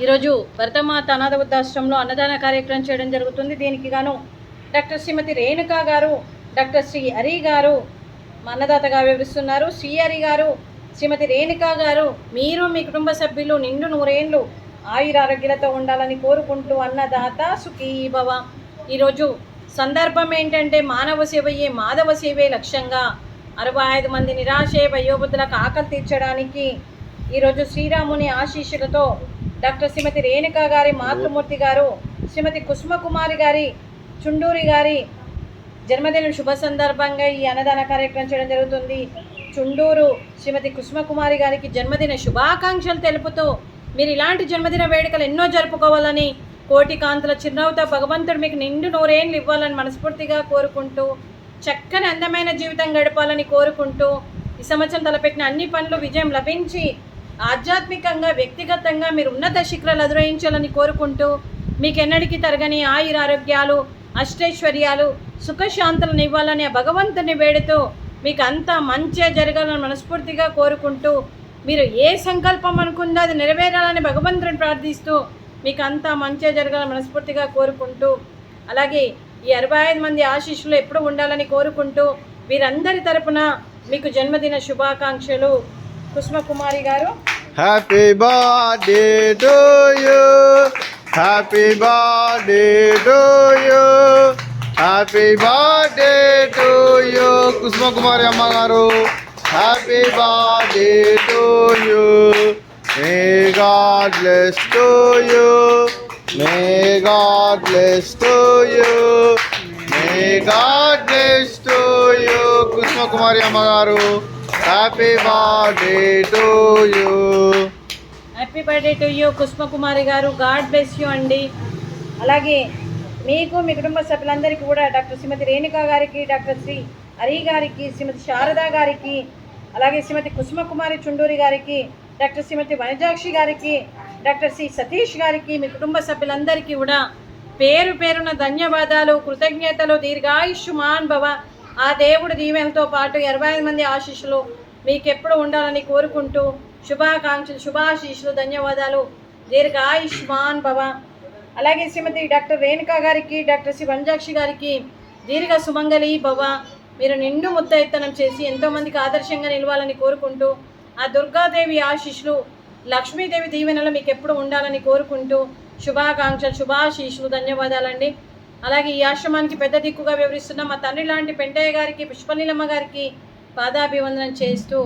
ఈరోజు భరతమాత అనాథ వృద్ధాశ్రమంలో అన్నదాన కార్యక్రమం చేయడం జరుగుతుంది. దీనికి గాను డాక్టర్ శ్రీమతి రేణుకా గారు, డాక్టర్ శ్రీ హరి గారు అన్నదాతగా వివరిస్తున్నారు. శ్రీ హరి గారు, శ్రీమతి రేణుకా గారు, మీరు మీ కుటుంబ సభ్యులు నిండు నూరేండ్లు ఆయురారోగ్యాలతో ఉండాలని కోరుకుంటూ అన్నదాత సుఖీ భవ. ఈరోజు సందర్భం ఏంటంటే మానవ సేవయే మాధవ సేవే లక్ష్యంగా 65 మంది నిరాశే వయోవృద్ధులకు ఆకలి తీర్చడానికి ఈరోజు శ్రీరాముని ఆశీస్సులతో డాక్టర్ శ్రీమతి రేణుకా గారి మాతృమూర్తి గారు, శ్రీమతి కుసుమకుమారి గారి చుండూరి గారి జన్మదిన శుభ సందర్భంగా ఈ అన్నదాన కార్యక్రమం చేయడం జరుగుతుంది. చుండూరు శ్రీమతి కుసుమకుమారి గారికి జన్మదిన శుభాకాంక్షలు తెలుపుతూ మీరు ఇలాంటి జన్మదిన వేడుకలు ఎన్నో జరుపుకోవాలని, కోటి కాంతుల చిరునవ్వుతో భగవంతుడు మీకు నిండు నూరేళ్ళు ఇవ్వాలని మనస్ఫూర్తిగా కోరుకుంటూ, చక్కని అందమైన జీవితం గడపాలని కోరుకుంటూ, ఈ సంవత్సరం తలపెట్టిన అన్ని పనులు విజయం లభించి ఆధ్యాత్మికంగా వ్యక్తిగతంగా మీరు ఉన్నత శిఖరాలు అధిరోహించాలని కోరుకుంటూ, మీకు ఎన్నటికీ తరగని ఆయురారోగ్యాలు, అష్టైశ్వర్యాలు, సుఖశాంతులను ఇవ్వాలని ఆ భగవంతుని వేడుతూ మీకు అంతా మంచిగా జరగాలని మనస్ఫూర్తిగా కోరుకుంటూ, మీరు ఏ సంకల్పం అనుకుందో అది నెరవేరాలని భగవంతుని ప్రార్థిస్తూ మీకు అంతా మంచిగా జరగాలని మనస్ఫూర్తిగా కోరుకుంటూ, అలాగే ఈ 65 మంది ఆశీస్సులు ఎప్పుడు ఉండాలని కోరుకుంటూ వీరందరి తరపున మీకు జన్మదిన శుభాకాంక్షలు. కుసుమకుమారి గారు. Happy birthday to you, happy birthday to you, happy birthday to you Kusumakumari అమ్మగారు. Happy birthday to you, may God bless to you, may God bless to you, may God bless to you Kusumakumari అమ్మగారు. Happy birthday to you. Happy birthday to you Kusumakumari గారు. God bless you అండి. అలాగే మీకు మీ కుటుంబ సభ్యులందరికీ కూడా doctor శ్రీమతి రేణుకా గారికి, doctor Shri Hari గారికి, శ్రీమతి శారదా గారికి, అలాగే శ్రీమతి కుసుమకుమారి చుండూరి గారికి, డాక్టర్ శ్రీమతి వనజాక్షి గారికి, డాక్టర్ శ్రీ సతీష్ గారికి, మీ కుటుంబ సభ్యులందరికీ కూడా పేరు పేరున ధన్యవాదాలు, కృతజ్ఞతలు. దీర్ఘాయుష్మాన్ భవ. ఆ దేవుడు దీవెనలతో పాటు 65 మంది ఆశీస్సులు మీకు ఎప్పుడు ఉండాలని కోరుకుంటూ శుభాకాంక్షలు, శుభాశీస్సులు, ధన్యవాదాలు. దీర్ఘాయుష్మాన్ భవ. అలాగే శ్రీమతి డాక్టర్ రేణుకా గారికి, డాక్టర్ శ్రీ వంజాక్షి గారికి దీర్ఘ సుమంగళి భవ. మీరు నిండు ముత్తైత్తనం చేసి ఎంతోమందికి ఆదర్శంగా నిలవాలని కోరుకుంటూ ఆ దుర్గాదేవి ఆశీస్సులు, లక్ష్మీదేవి దీవెనలు మీకు ఎప్పుడు ఉండాలని కోరుకుంటూ శుభాకాంక్షలు, శుభాశీస్సులు, ధన్యవాదాలండి. అలాగే ఈ ఆశ్రమానికి పెద్ద దిక్కుగా వివరిస్తున్న మా తండ్రి లాంటి పెంటయ్య గారికి, పుష్పనీలమ్మ గారికి పాదాభివందనం చేస్తూ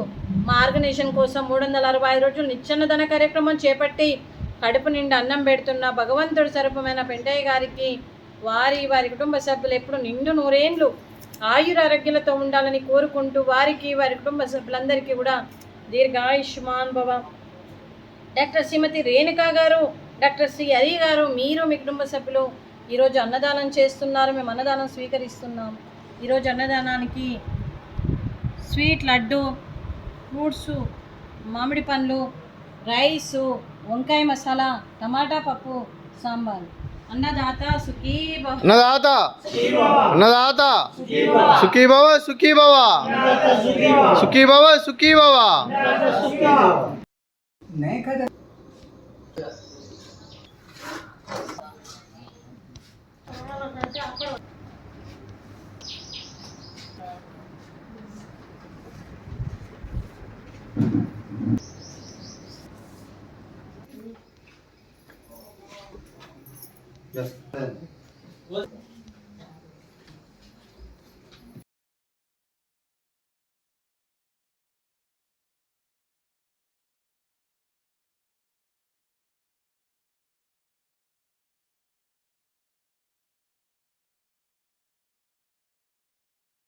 మా ఆర్గనైజేషన్ కోసం 365 రోజులు నిత్యాన్నదాన కార్యక్రమం చేపట్టి కడుపు నిండా అన్నం పెడుతున్న భగవంతుడి స్వరూపమైన పెంటయ్య గారికి, వారి కుటుంబ సభ్యులు ఎప్పుడు నిండు నూరేండ్లు ఆయురారోగ్యాలతో ఉండాలని కోరుకుంటూ వారికి, వారి కుటుంబ సభ్యులందరికీ కూడా దీర్ఘాయుష్మాన్ భవ. డాక్టర్ శ్రీమతి రేణుకా గారు, డాక్టర్ శ్రీ హరి గారు, మీరు మీ కుటుంబ సభ్యులు ఈరోజు అన్నదానం చేస్తున్నారు. మేము అన్నదానం స్వీకరిస్తున్నాం. ఈరోజు అన్నదానానికి స్వీట్ లడ్డు, ఫ్రూట్సు, మామిడి పండ్లు, రైసు, వంకాయ మసాలా, టమాటా పప్పు, సాంబార్. అన్నదాత సుఖీ భవ. అన్నదాత అన్నదాత సుఖీ భవ, సుఖీ భవ, సుఖీ భవ, సుఖీ భవ. Yes.